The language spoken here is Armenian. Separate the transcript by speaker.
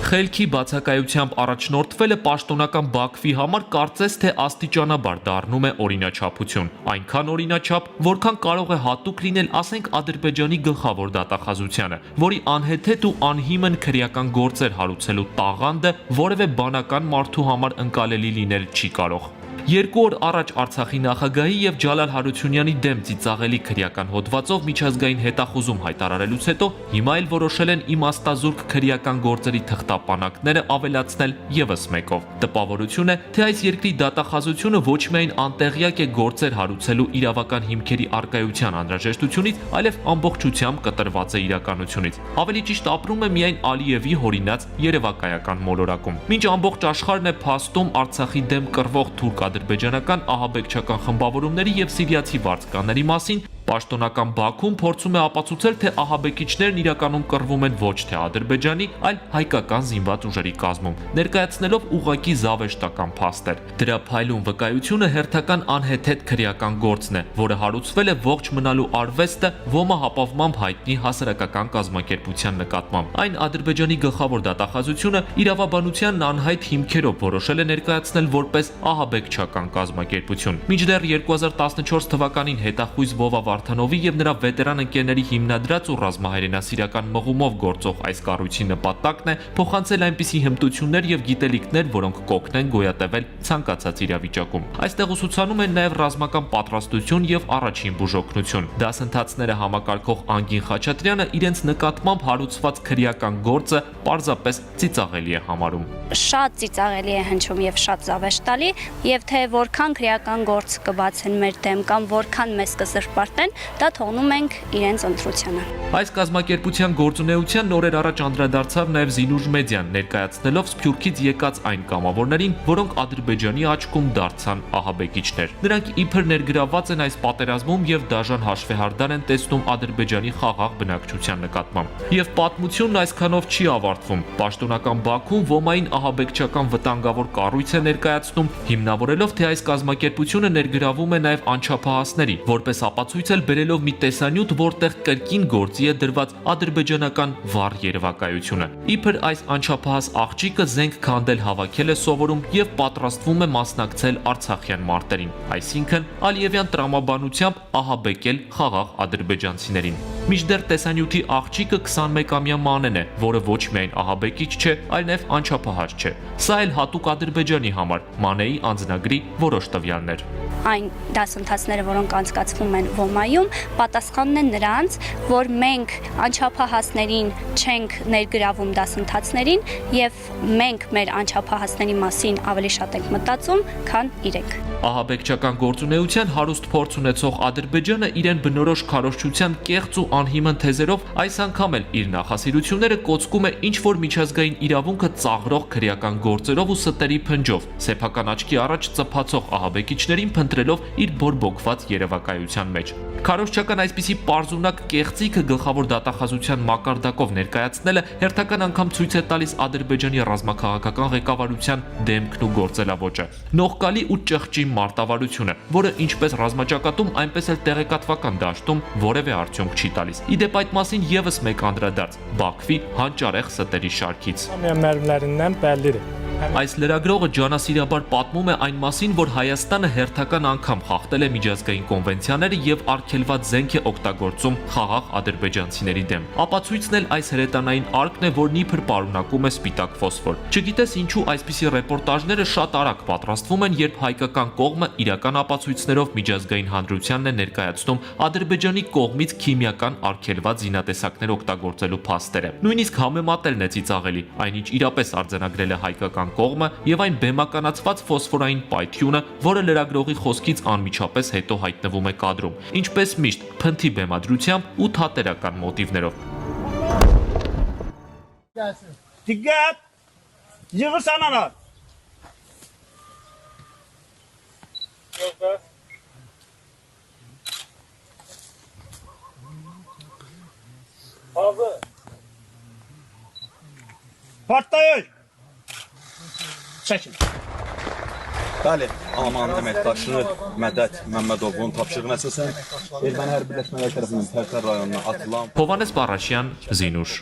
Speaker 1: Խելքի բացակայությամբ առաջնորդվելը պաշտոնական Բաքվի համար կարծես թե աստիճանաբար դառնում է օրինաչափություն։ Այնքան օրինաչափ, որքան կարող է հատուկ լինել, ասենք, Ադրբեջանի գլխավոր դատախազությանը, որի անհեթեթ ու անհիմն քրեական գործեր հարուցելու տաղանդը որևէ բանական մարդու համար ընկալելի լինել չի կարող։ 2 օր առաջ Արցախի նախագահի եւ Ջալալ Հարությունյանի դեմ ծիծաղելի քրեական հոդվածով միջազգային հետախուզում հայտարարելուց հետո հիմա էլ որոշել են իմաստազուրկ քրեական գործերի թղթապանակները ավելացնել եւս մեկով։ Տպավորություն է, թե այս երկրի դատախազությունը ոչ միայն անտեղյակ է գործեր հարուցելու իրավական հիմքերի արկայության անհրաժեշտությունից, այլև ամբողջությամբ կտրված է իրականությունից։ Ավելի ճիշտ ապրում է միայն Ալիևի հորինած երևակայական մոլորակում։ Մինչ ամբողջ աշխարհն է փաստում Արցախի դեմ կռվող թուրք ադրբեջանական ահաբեկչական խմբավորումների եւ սիրիացի վարձկանների մասին, պաշտոնական Բաքուն փորձում է ապացուցել, թե ահաբեկիչներն իրականում կռվում են ոչ թե Ադրբեջանի, այլ հայկական զինված ուժերի կազմում, ներկայացնելով ուղղակի զավեշտական փաստեր։ Դրա փայլուն վկայությունը հերթական անհեթեթ քրեական գործն է, որը հարուցվել է ողջ մնալու արվեստը ոմահապավմամբ հայտնի հասարակական կազմակերպության նկատմամբ։ Այն Ադրբեջանի գլխավոր դատախազությունը իրավաբանությանն անհայտ հիմքերով որոշել է ներկայացնել որպես ահաբեկչական կազմակերպություն։ Մինչդեռ 2014 թվականին հետախույզ Վովա Վարդանովի եւ նրա վետերան ընկերների հիմնադրած ու ռազմահայրենասիրական մղումով գործող այս կառույցի նպատակն է փոխանցել այնպիսի հմտություններ եւ գիտելիքներ, որոնք կօգնեն գոյատևել ցանկացած իրավիճակում։ Այստեղ ուսուցանում են նաեւ ռազմական պատրաստություն եւ առաջին բուժօգնություն։ Դասընթացները համակարգող Անգին Խաչատրյանը իրենց նկատմամբ հարուցված քրեական գործը պարզապես ծիծաղելի է համարում։
Speaker 2: Շատ ծիծաղելի է հնչում եւ շատ զավեշտալի, եւ թե որքան քրեական գործ կբացեն մեր դեմ կամ որքան մեզ կզրպարտեն, դա թողնում ենք իրենց ընտրությանը։
Speaker 1: Այս կազմակերպության գործունեության նորեր առաջ անդրադարձավ նաև Զինուժ մեդիան, ներկայացնելով Սփյուռքից եկած այն կամավորներին, որոնք Ադրբեջանի աչքում դարձան ահաբեկիչներ։ Նրանք իբր ներգրավված են այս պատերազմում եւ դաժան հաշվեհարդար են տեսնում Ադրբեջանի խաղաղ բնակչության նկատմամբ։ Եվ պատմությունն այսքանով չի ավարտվում։ Պաշտոնական Բաքուն ոմային ահաբեկչական վտանգավոր կառույց է ներկայացնում, հիմնավորելով, թե այս կազմակերպությունը ներգրավում է նաև անչափահասների, որպես ապացույց էլ բերելով մի տեսանյութ, որտեղ կրկին գործի է դրված ադրբեջանական վառ երևակայությունը։ Իբր այս անչափահաս աղջիկը զենք քանդել հավաքել է սովորում եւ պատրաստվում է մասնակցել արցախյան մարտերին, այսինքն Ալիևյան տրամաբանությամբ ահաբեկել խաղաղ ադրբեջանցիներին։ Մինչդեռ տեսանյութի աղջիկը 21-ամյա Մանեն է, որը ոչ միայն ահաբեկիչ չէ, այլ նաև անչափահաս չէ։ Սա էլ հատուկ Ադրբեջանի համար Մանեի անձնագրի որոշ տվյալներ։
Speaker 2: Այն դասընթացները, որոնք անցկացվում են Ոմայում, պատասխանն են նրանց, որ մենք անչափահասներին չենք ներգրավում դասընթացներին եւ մենք մեր անչափահասների մասին ավելի շատ ենք մտածում, քան իրենք։
Speaker 1: Ահաբեկչական գործունեության հարուստ փորձ ունեցող Ադրբեջանը իրեն բնորոշ քարոզչության կեղծ ու անհիմն թեզերով այս անգամ էլ իր նախասիրությունները կոծկում է ինչ-որ միջազգային իրավունքը ծաղրող քրեական գործերով ու ստերի փնջով, սեփական աչքի առաջ ծփացող ահաբեկիչներին փնտրելով իր բորբոքված երևակայության մեջ։ Քարոզչական այսպիսի պարզունակ կեղծիքը գլխավոր դատախազության մակարդակով ներկայացնելը հերթական անգամ ցույց է տալիս Ադրբեջանի ռազմաքաղաքական ղեկավարության դեմքն ու գործելավոճը։ Նողկալի ու ճղճի մարտավարությունը, որը ինչպես ռազմաճակատում, այնպես էլ տեղեկատվական դաշտում որևէ արդյունք չի տալիս։ Իդեպ այդ մասին եւս մեկ անդրադարձ Բաքվի հանճարեղ ստերի շարքից։ Այս լրագրողը ջանասիրաբար պատմում է այն մասին, որ Հայաստանը հերթական անգամ խախտել է միջազգային կոնվենցիաները եւ արգելված զենք է օգտագործում խաղաղ ադրբեջանցիների դեմ։ Ապացույցն էլ այս հրետանային արկն է, որն իբր պարունակում է սպիտակ ֆոսֆոր։ Չգիտես ինչու այսպիսի ռեպորտաժները շատ արագ պատրաստվում են, երբ հայկական կողմը իրական ապացույցներով միջազգային հանրությանն է ներկայացնում Ադրբեջանի կողմից քիմիական արգելված զինատեսակներ օգտագործելու փաստերը։ Նույնիսկ համեմատելն է ծիծաղելի, այնինչ իրապես արձանագրել է հայկական կողմը եւ այն բեմականացված ֆոսֆորային պայթյունը, որը լրագրողի խոսքից անմիջապես հետո հայտնվում է կադրում, ինչպես միշտ փնթի բեմադրությամբ ու թատերական մոտիվներով։
Speaker 3: Դիգատ Եղուսանանա Abi. Partlayın. Çəkin.
Speaker 4: Bəli, Alman əməkdaşı Mədət Məmmədovun tapşırığına əsasən erməni hərbi birləşmələri tərəfindən Tərtər rayonuna atılan
Speaker 1: Հովհաննես Բարաշյան, Զինուշ